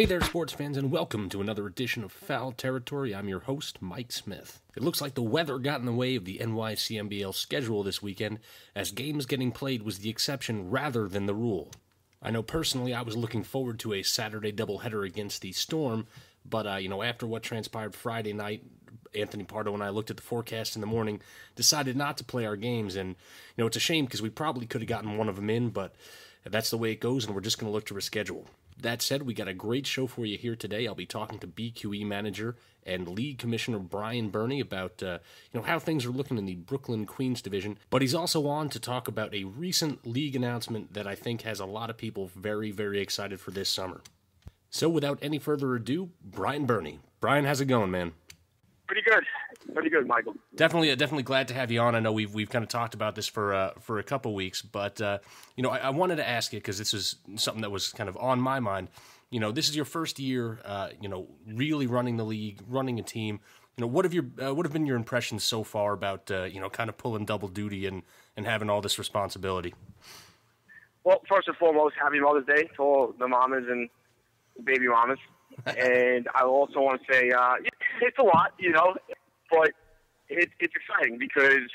Hey there, sports fans, and welcome to another edition of Foul Territory. I'm your host, Mike Smith. It looks like the weather got in the way of the NYCMBL schedule this weekend, as games getting played was the exception rather than the rule. I know personally I was looking forward to a Saturday doubleheader against the Storm, but after what transpired Friday night, Anthony Pardo and I looked at the forecast in the morning, decided not to play our games, and it's a shame because we probably could have gotten one of them in, but that's the way it goes, and we're just going to look to reschedule. That said, we got a great show for you here today. I'll be talking to BQE manager and League Commissioner Bryan Burney about how things are looking in the Brooklyn-Queens division. But he's also on to talk about a recent league announcement that I think has a lot of people very, very excited for this summer. So without any further ado, Bryan Burney. Bryan, how's it going, man? Pretty good, Michael. Definitely glad to have you on. I know we've kind of talked about this for a couple weeks, but I wanted to ask you because this is something that was kind of on my mind. This is your first year, really running the league, running a team. What have been your impressions so far about kind of pulling double duty and having all this responsibility? Well, first and foremost, happy Mother's Day to all the mamas and baby mamas. And I also want to say it's a lot, but it's exciting because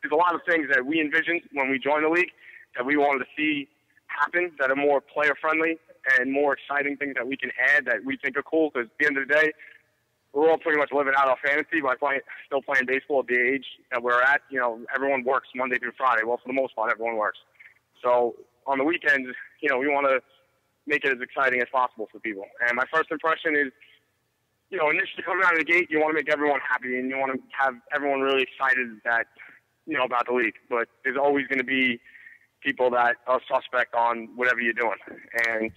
there's a lot of things that we envisioned when we joined the league that we wanted to see happen that are more player-friendly and more exciting things that we can add that we think are cool because at the end of the day, we're all pretty much living out our fantasy by still playing baseball at the age that we're at. Everyone works Monday through Friday. Well, for the most part, everyone works. So on the weekends, we want to make it as exciting as possible for people. And my first impression is, initially coming out of the gate, you want to make everyone happy and you want to have everyone really excited that, about the league. But there's always going to be people that are suspect on whatever you're doing. And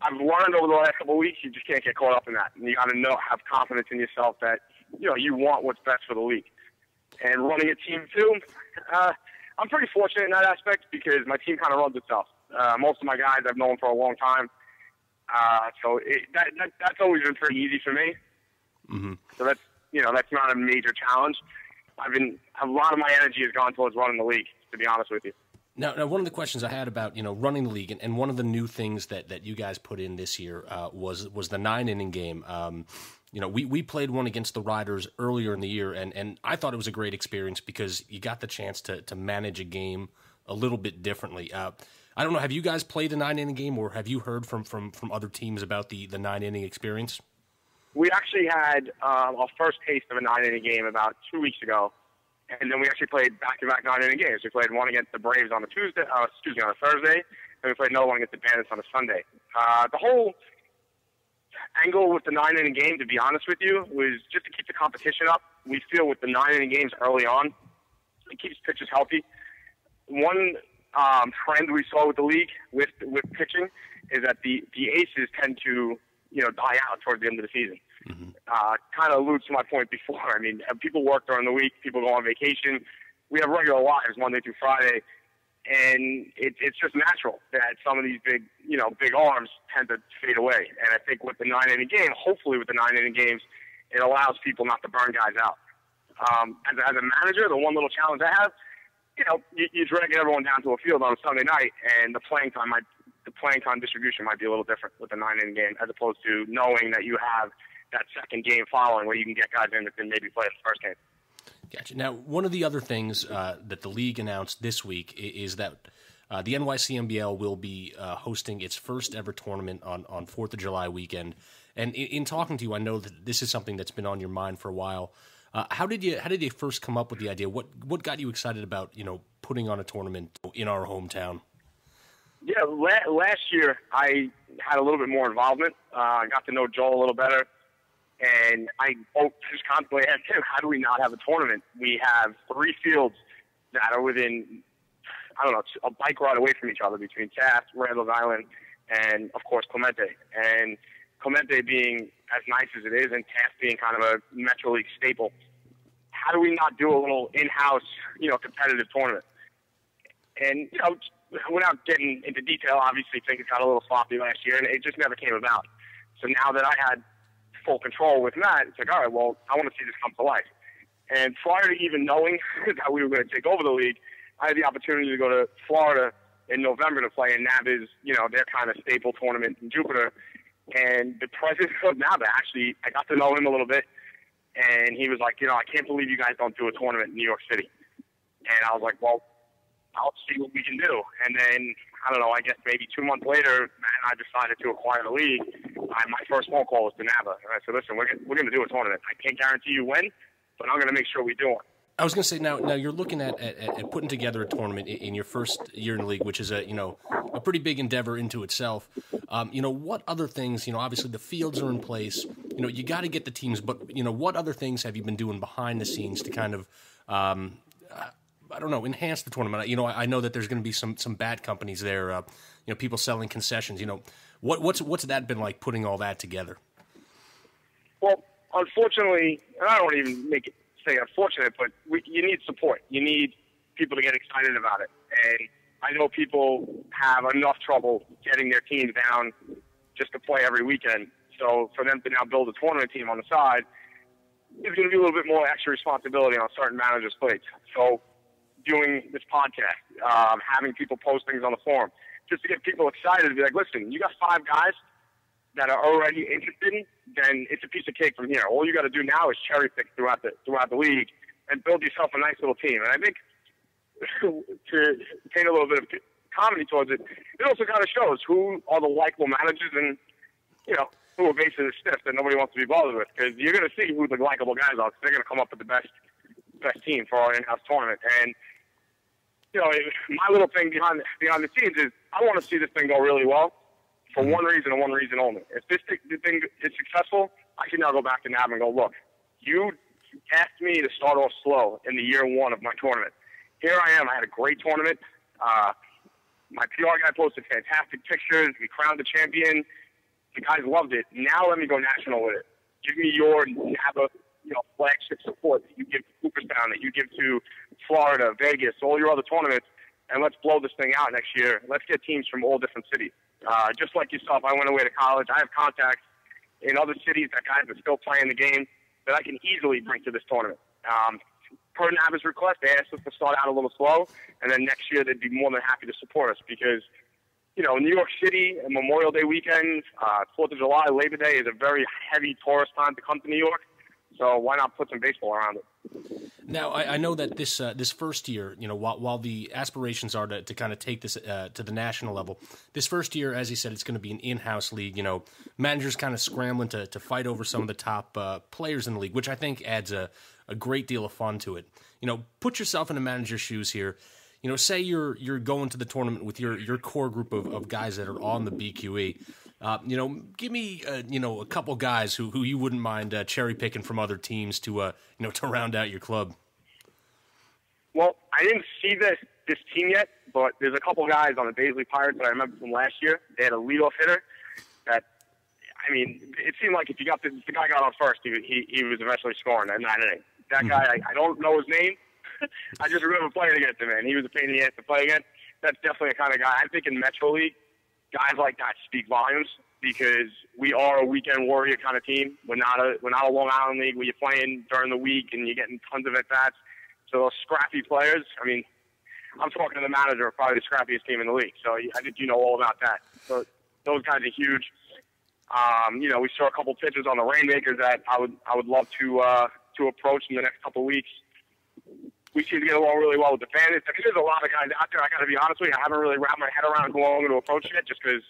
I've learned over the last couple of weeks, you just can't get caught up in that. And you got to have confidence in yourself that, you want what's best for the league. And running a team too, I'm pretty fortunate in that aspect because my team kind of runs itself. Most of my guys I've known for a long time. So that's always been pretty easy for me. Mm-hmm. So that's not a major challenge. A lot of my energy has gone towards running the league, to be honest with you. Now, one of the questions I had about, running the league, and one of the new things that you guys put in this year was the 9-inning game. We played one against the Riders earlier in the year, and I thought it was a great experience because you got the chance to manage a game a little bit differently. I don't know, have you guys played a 9-inning game, or have you heard from other teams about the 9-inning experience? We actually had our first taste of a 9-inning game about 2 weeks ago, and then we actually played back-to-back 9-inning games. We played one against the Braves on a Thursday, and we played another one against the Bandits on a Sunday. The whole angle with the 9-inning game, to be honest with you, was just to keep the competition up. We feel with the 9-inning games early on, it keeps pitchers healthy. One trend we saw with the league with pitching is that the aces tend to die out towards the end of the season. Mm-hmm. Kind of alludes to my point before. I mean, people work during the week, people go on vacation. We have regular lives Monday through Friday, and it's just natural that some of these big arms tend to fade away. And I think with the 9-inning game, hopefully with the 9-inning games, it allows people not to burn guys out. As a manager, the one little challenge I have, you drag everyone down to a field on a Sunday night, and the playing time distribution might be a little different with the 9-inning game, as opposed to knowing that you have that second game following where you can get guys in that can maybe play the first game. Gotcha. Now, one of the other things that the league announced this week is that the NYCMBL will be hosting its first ever tournament on 4th of July weekend. And in talking to you, I know that this is something that's been on your mind for a while. How did you first come up with the idea? What got you excited about putting on a tournament in our hometown? Yeah, last year I had a little bit more involvement. I got to know Joel a little better, and I just constantly asked him, how do we not have a tournament? We have 3 fields that are within, a bike ride away from each other between Taft, Randall's Island, and of course Clemente. And Clemente being as nice as it is, and Taft being kind of a Metro League staple. How do we not do a little in-house, competitive tournament? And, without getting into detail, obviously things got a little sloppy last year, and it just never came about. So now that I had full control with Matt, it's like, all right, well, I want to see this come to life. And prior to even knowing that we were going to take over the league, I had the opportunity to go to Florida in November to play in NAB's, their kind of staple tournament in Jupiter. And the president of NABA, actually, I got to know him a little bit, and he was like, I can't believe you guys don't do a tournament in New York City. And I was like, well, I'll see what we can do. And then, I don't know, I guess maybe 2 months later, Matt and I decided to acquire the league. My first phone call was to NABA. And I said, listen, we're going to do a tournament. I can't guarantee you when, but I'm going to make sure we do one. I was going to say, now you're looking at putting together a tournament in your first year in the league, which is a pretty big endeavor into itself. What other things, obviously the fields are in place, you got to get the teams, but, what other things have you been doing behind the scenes to kind of, enhance the tournament? I know that there's going to be some bad companies there, people selling concessions, what's that been like, putting all that together? Well, unfortunately, and I don't even say unfortunate, but you need support. You need people to get excited about it. And I know people have enough trouble getting their teams down just to play every weekend. So for them to now build a tournament team on the side is going to be a little bit more extra responsibility on certain managers' plates. So doing this podcast, having people post things on the forum, just to get people excited to be like, listen, you got 5 guys that are already interested, then it's a piece of cake from here. All you got to do now is cherry pick throughout the league and build yourself a nice little team. And I think to paint a little bit of comedy towards it, it also kind of shows who are the likable managers and who are basically stiff that nobody wants to be bothered with. Because you're going to see who the likable guys are. Because they're going to come up with the best team for our in-house tournament. And my little thing behind the scenes is I want to see this thing go really well. For one reason and one reason only. If this thing is successful, I can now go back to NAB and go, look, you asked me to start off slow in the year 1 of my tournament. Here I am. I had a great tournament. My PR guy posted fantastic pictures. We crowned the champion. The guys loved it. Now let me go national with it. Give me your NABA, flagship support that you give to Cooperstown, that you give to Florida, Vegas, all your other tournaments, and let's blow this thing out next year. Let's get teams from all different cities. Just like yourself, I went away to college. I have contacts in other cities that guys are still playing the game that I can easily bring to this tournament. Per NABA's request, they asked us to start out a little slow, and then next year they'd be more than happy to support us because, New York City, Memorial Day weekend, 4th of July, Labor Day is a very heavy tourist time to come to New York. So why not put some baseball around it? Now, I know that this first year, while the aspirations are to kind of take this to the national level, this first year, as you said, it's going to be an in-house league. Managers kind of scrambling to fight over some of the top players in the league, which I think adds a great deal of fun to it. Put yourself in a manager's shoes here. Say you're going to the tournament with your core group of guys that are on the BQE. Give me a couple guys who you wouldn't mind cherry picking from other teams to to round out your club. Well, I didn't see this team yet, but there's a couple guys on the Baisley Pirates that I remember from last year. They had a leadoff hitter that, it seemed like if the guy got on first, he was eventually scoring in that inning. That guy, I don't know his name. I just remember playing against him, and he was a pain in the ass to play against. That's definitely the kind of guy. I think in Metro League, guys like that speak volumes because we are a weekend warrior kind of team. We're not a Long Island league where you're playing during the week and you're getting tons of at-bats. So those scrappy players, I'm talking to the manager of probably the scrappiest team in the league. So I think you know all about that. So those guys are huge. We saw a couple pitchers on the Rainmakers that I would love to approach in the next couple of weeks. We seem to get along really well with the fans. There's a lot of guys out there, I got to be honest with you, I haven't really wrapped my head around who I'm going to approach yet just because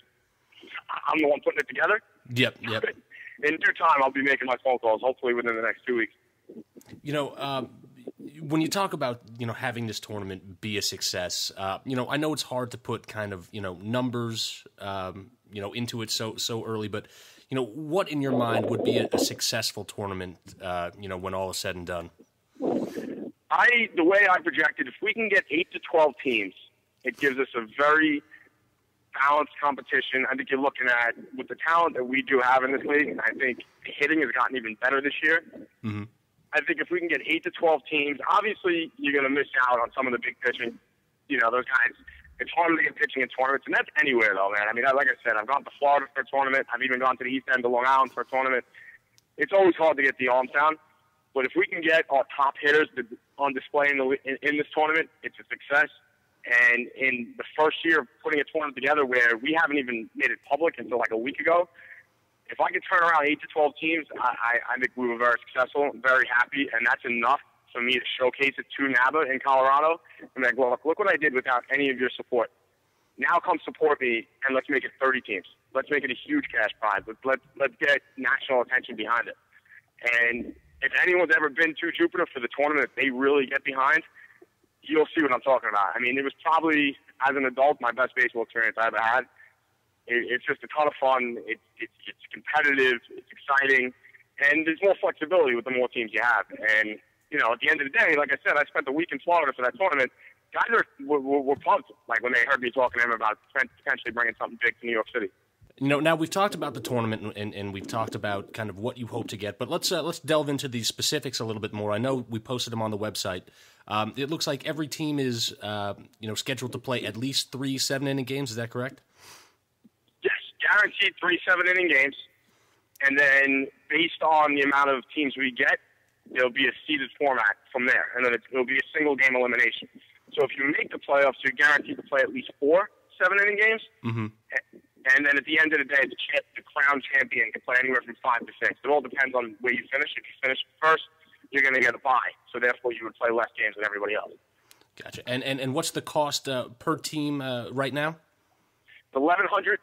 I'm the one putting it together. Yep. In due time, I'll be making my phone calls, hopefully within the next 2 weeks. When you talk about, having this tournament be a success, I know it's hard to put kind of, numbers, into it so early, but, what in your mind would be a successful tournament, when all is said and done? The way I projected, if we can get 8 to 12 teams, it gives us a very balanced competition. I think you're looking at, with the talent that we do have in this league, and I think hitting has gotten even better this year. Mm-hmm. I think if we can get 8 to 12 teams, obviously you're going to miss out on some of the big pitching. Those guys, it's harder to get pitching in tournaments, and that's anywhere, though, man. Like I said, I've gone to Florida for a tournament. I've even gone to the East End of Long Island for a tournament. It's always hard to get the arms down. But if we can get our top hitters on display in this tournament, it's a success. And in the first year of putting a tournament together where we haven't even made it public until like a week ago, if I could turn around 8 to 12 teams, I think we were very successful, very happy, and that's enough for me to showcase it to NABA in Colorado. I'm like, well, look what I did without any of your support. Now come support me, and let's make it 30 teams. Let's make it a huge cash prize. Let's get national attention behind it. And if anyone's ever been to Jupiter for the tournament, if they really get behind, you'll see what I'm talking about. I mean, it was probably, as an adult, my best baseball experience I ever had. It's just a ton of fun. It's competitive. It's exciting. And there's more flexibility with the more teams you have. And, you know, at the end of the day, like I said, I spent a week in Florida for that tournament. Guys were pumped, like, when they heard me talking to them about potentially bringing something big to New York City. You know, now we've talked about the tournament and we've talked about kind of what you hope to get, but let's delve into the specifics a little bit more. I know we posted them on the website. It looks like every team is, scheduled to play at least 3 7-inning games. Is that correct? Yes, guaranteed 3 7-inning games. And then based on the amount of teams we get, there'll be a seeded format from there. And then it'll be a single game elimination. So if you make the playoffs, you're guaranteed to play at least 4 7-inning games. Mm-hmm. And then at the end of the day, the crown champion can play anywhere from 5 to 6. It all depends on where you finish. If you finish first, you're going to get a bye. So therefore, you would play less games than everybody else. Gotcha. And what's the cost per team right now? The $1,100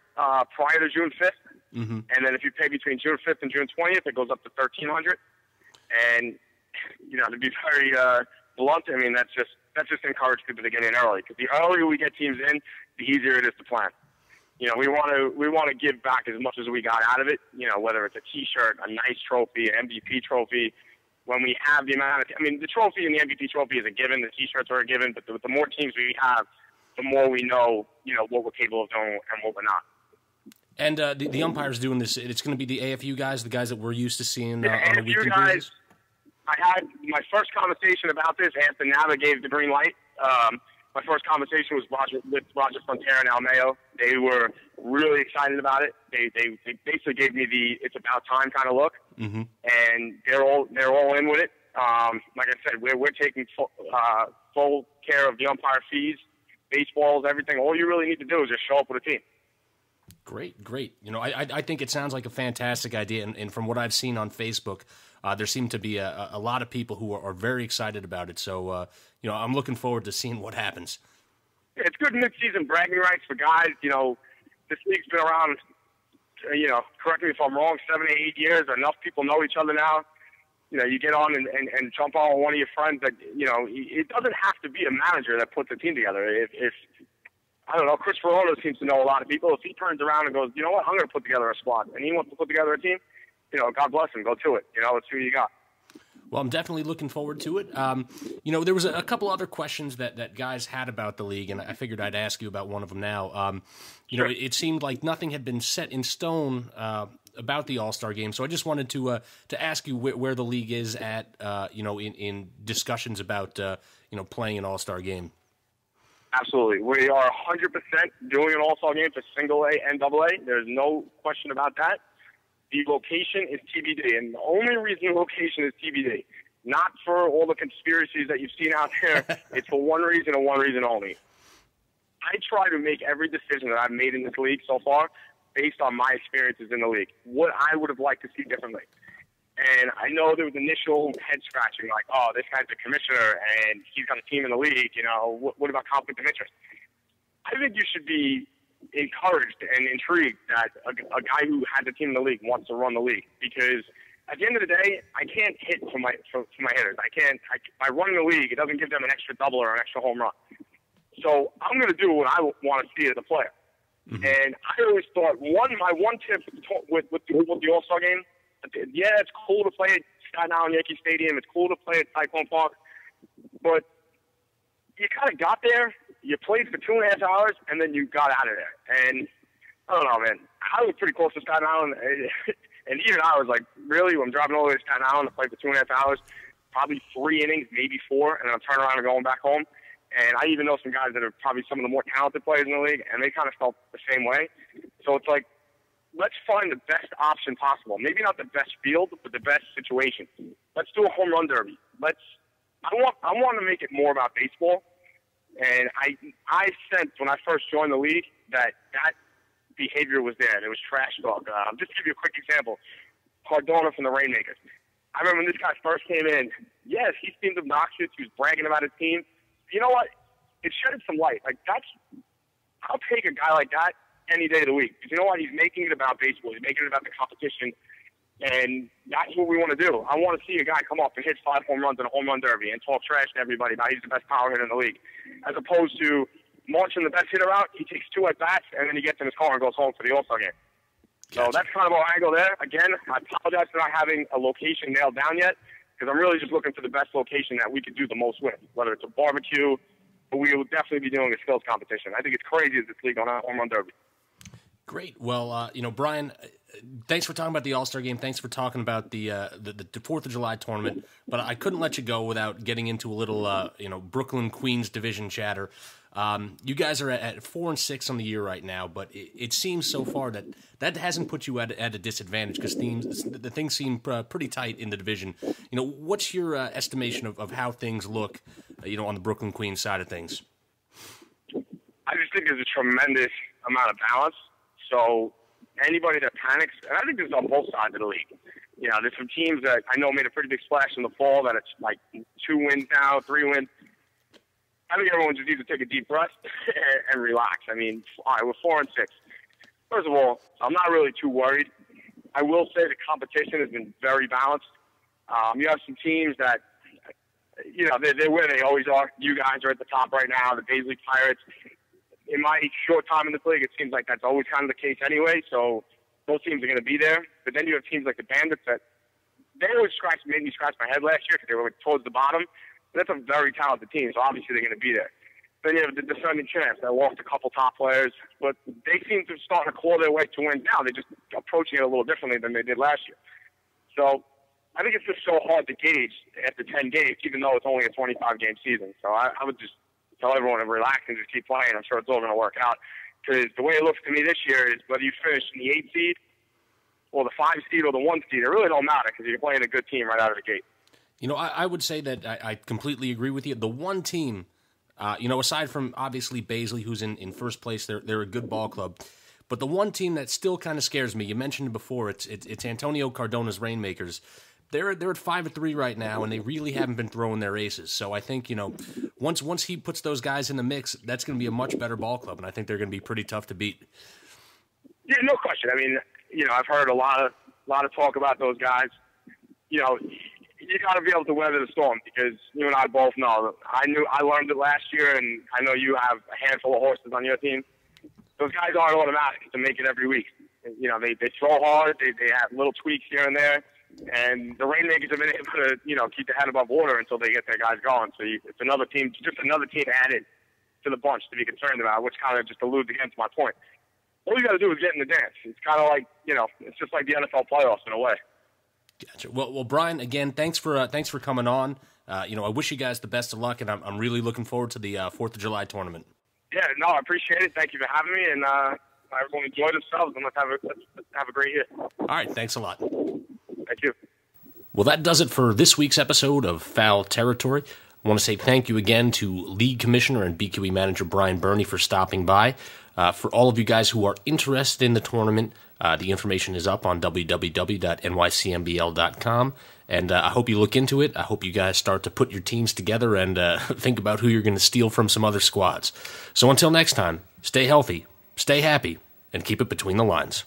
prior to June 5th. Mm-hmm. And then if you pay between June 5th and June 20th, it goes up to $1,300. And, you know, to be very blunt, I mean, that's just encourage people to get in early. Because the earlier we get teams in, the easier it is to plan. You know, we want to give back as much as we got out of it. You know, whether it's a T-shirt, a nice trophy, an MVP trophy. When we have the amount of, the trophy and the MVP trophy is a given. The T-shirts are a given. But the more teams we have, the more we know, what we're capable of doing and what we're not. And the umpires doing this, it's going to be the AFU guys, the guys that we're used to seeing on a weekly basis. I had my first conversation about this after NABA gave the green light. My first conversation was with Roger Frontier and Al Mayo. They were really excited about it. They basically gave me the it's about time kind of look, mm-hmm. and they're all in with it. Like I said, we're taking full care of the umpire fees, baseballs, everything. All you really need to do is just show up with a team. Great. You know, I think it sounds like a fantastic idea, and from what I've seen on Facebook, there seem to be a lot of people who are very excited about it. So, I'm looking forward to seeing what happens. Yeah, it's good mid-season bragging rights for guys. You know, this league's been around, correct me if I'm wrong, 7 to 8 years. Enough people know each other now. You know, you get on and jump on with one of your friends that, it doesn't have to be a manager that puts a team together. If I don't know, Chris Verona seems to know a lot of people. If he turns around and goes, you know what, I'm going to put together a squad, and he wants to put together a team, God bless him. Go to it. Let's see what you got. Well, I'm definitely looking forward to it. There was a couple other questions that guys had about the league, and I figured I'd ask you about one of them now. Sure. It seemed like nothing had been set in stone about the All-Star Game, so I just wanted to ask you where the league is at, in discussions about, playing an All-Star Game. Absolutely. We are 100% doing an All-Star Game for single A and double A. There's no question about that. The location is TBD, and the only reason the location is TBD, not for all the conspiracies that you've seen out there. It's for one reason and one reason only. I try to make every decision that I've made in this league so far based on my experiences in the league, what I would have liked to see differently. And I know there was initial head-scratching, like, oh, this guy's the commissioner, and he's got a team in the league. What about conflict of interest? I think you should be encouraged and intrigued that a guy who had the team in the league wants to run the league, because at the end of the day, I can't hit for my hitters. By running the league, it doesn't give them an extra double or an extra home run. So I'm going to do what I want to see as a player. Mm-hmm. And I always thought my one tip with the All-Star Game, yeah, it's cool to play at Staten Island Yankee Stadium. It's cool to play at Cyclone Park, but you kind of got there. You played for 2.5 hours, and then you got out of there. And I don't know, man. I was pretty close to Staten Island, and even I was like, really? I'm driving all the way to Staten Island to play for 2.5 hours, probably 3 innings, maybe 4, and then I'm turning around and going back home. And I even know some guys that are probably some of the more talented players in the league, and they kind of felt the same way. So it's like, let's find the best option possible. Maybe not the best field, but the best situation. Let's do a home run derby. I want to make it more about baseball. And I sensed when I first joined the league that behavior was there. There was trash talk. Just to give you a quick example, Cardona from the Rainmakers. I remember when this guy first came in, yes, he seemed obnoxious. He was bragging about his team. You know what? It shedded some light. Like, I'll take a guy like that any day of the week. Because you know what? He's making it about baseball. He's making it about the competition. And that's what we want to do. I want to see a guy come up and hit 5 home runs in a home run derby and talk trash to everybody about he's the best power hitter in the league. As opposed to marching the best hitter out, he takes 2 at-bats, and then he gets in his car and goes home for the All-Star game. So that's kind of our angle there. Again, I apologize for not having a location nailed down yet, because I'm really just looking for the best location that we could do the most with, whether it's a barbecue, but we will definitely be doing a skills competition. I think it's crazy that this league don't have a home run derby. Great. Well, Brian, thanks for talking about the All-Star game. Thanks for talking about the 4th of July tournament. But I couldn't let you go without getting into a little, Brooklyn-Queens division chatter. You guys are at 4-6 on the year right now, but it seems so far that hasn't put you at a disadvantage because the things seem pretty tight in the division. What's your estimation of how things look, on the Brooklyn-Queens side of things? I just think there's a tremendous amount of balance. So anybody that panics, and I think this is on both sides of the league. There's some teams that I know made a pretty big splash in the fall that it's like 2 wins now, 3 wins. I think everyone just needs to take a deep breath and relax. I mean, all right, we're 4-6. First of all, I'm not really too worried. I will say the competition has been very balanced. You have some teams that, they're where they always are. You guys are at the top right now, the Paisley Pirates. In my short time in this league, it seems like that's always kind of the case anyway, so those teams are going to be there. But then you have teams like the Bandits that they always made me scratch my head last year because they were towards the bottom. But that's a very talented team, so obviously they're going to be there. Then you have the defending champs that lost a couple top players, but they seem to start to claw their way to win now. They're just approaching it a little differently than they did last year. So I think it's just so hard to gauge after 10 games, even though it's only a 25-game season. So I would just tell everyone to relax and just keep playing. I'm sure it's all going to work out. Because the way it looks to me this year is whether you finish in the 8 seed or the 5 seed or the 1 seed, it really don't matter because you're playing a good team right out of the gate. I would say that I completely agree with you. The one team, aside from obviously Paisley, who's in first place, they're a good ball club. But the one team that still kind of scares me, you mentioned it before, it's Antonio Cardona's Rainmakers. They're at 5-3 right now, and they really haven't been throwing their aces. So I think, once he puts those guys in the mix, that's going to be a much better ball club, and I think they're going to be pretty tough to beat. Yeah, no question. I mean, I've heard a lot of talk about those guys. You got to be able to weather the storm because you and I both know. I learned it last year, and I know you have a handful of horses on your team. Those guys aren't automatic to make it every week. They throw hard. They have little tweaks here and there. And the Rainmakers have been able to, keep their head above water until they get their guys going. So it's another team added to the bunch to be concerned about, which kind of just alludes against my point. All you got to do is get in the dance. It's kind of like, it's just like the NFL playoffs in a way. Gotcha. Well, Brian, again, thanks for coming on. I wish you guys the best of luck, and I'm really looking forward to the 4th of July tournament. Yeah, no, I appreciate it. Thank you for having me, and everyone enjoy themselves, and let's have a great year. All right, thanks a lot. Thank you. Well, that does it for this week's episode of Foul Territory. I want to say thank you again to League Commissioner and BQE Manager Bryan Burney for stopping by. For all of you guys who are interested in the tournament, the information is up on www.nycmbl.com, and I hope you look into it. I hope you guys start to put your teams together and think about who you're going to steal from some other squads. So until next time, stay healthy, stay happy, and keep it between the lines.